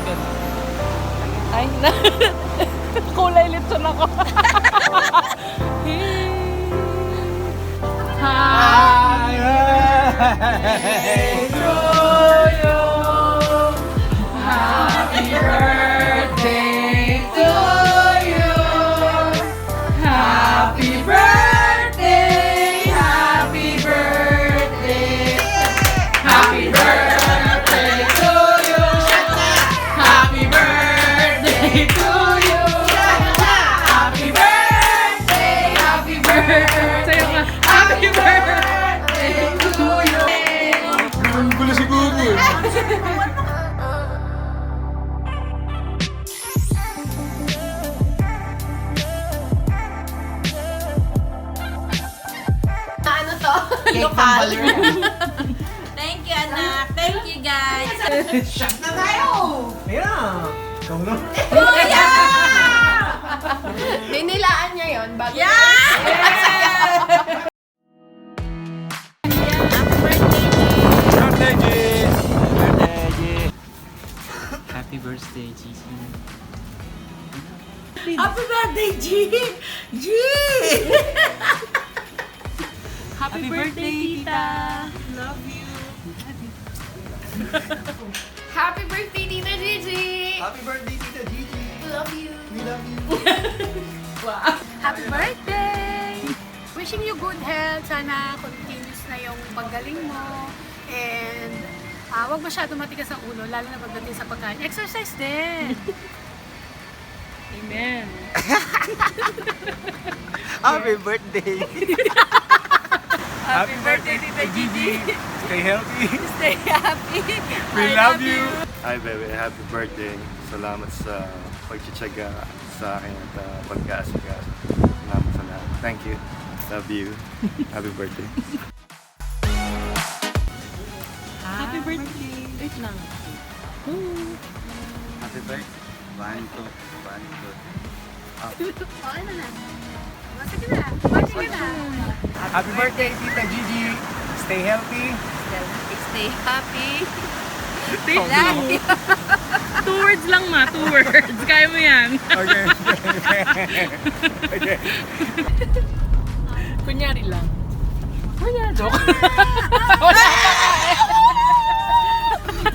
gano'n. Ay, kulay lechon ako. Happy birthday to you. Happy birthday to you. Happy birthday. Happy birthday. Happy birthday to you. Happy birthday to you. Happy birthday. Happy birthday. Happy birthday to you. Gulo si Google. Ano to? Lokal. Thank you, anak. Thank you, guys. Shot na tayo! Ayan! Ikaw na. Kuya! Dinilaan niya yon bago Birthday, G! Birthday, G! Happy birthday, Gigi. Happy birthday, G! G! Happy birthday, Tita. Love you. Happy birthday, Tita Gigi! Happy birthday, Tita Gigi! Love you! We love you! Happy birthday! Wishing you good health. Sana continuous na yung paggaling mo. And huwag masyado matigas ang ulo, lalo na pagdating sa pagkain. Exercise din! Amen. Happy birthday! Happy birthday, Tita Gigi. Stay healthy! Stay happy. We love you! Hi baby, happy birthday. Salamat sa pagtsitsaga sa akin at pagkaasigas. Salamat sa lahat. Thank you. Love you. Happy birthday. Happy birthday. Wait lang. Happy birthday. One, two. Okay na na. Sige na. Sige na. Happy birthday, Tita Gigi! Stay healthy! Stay happy. Wait lang. 2 words lang ma. 2 words. Kaya mo yan. Okay. Okay. Kunyari lang. Kunyari. Joke.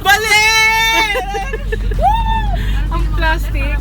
Bali! Ang plastic.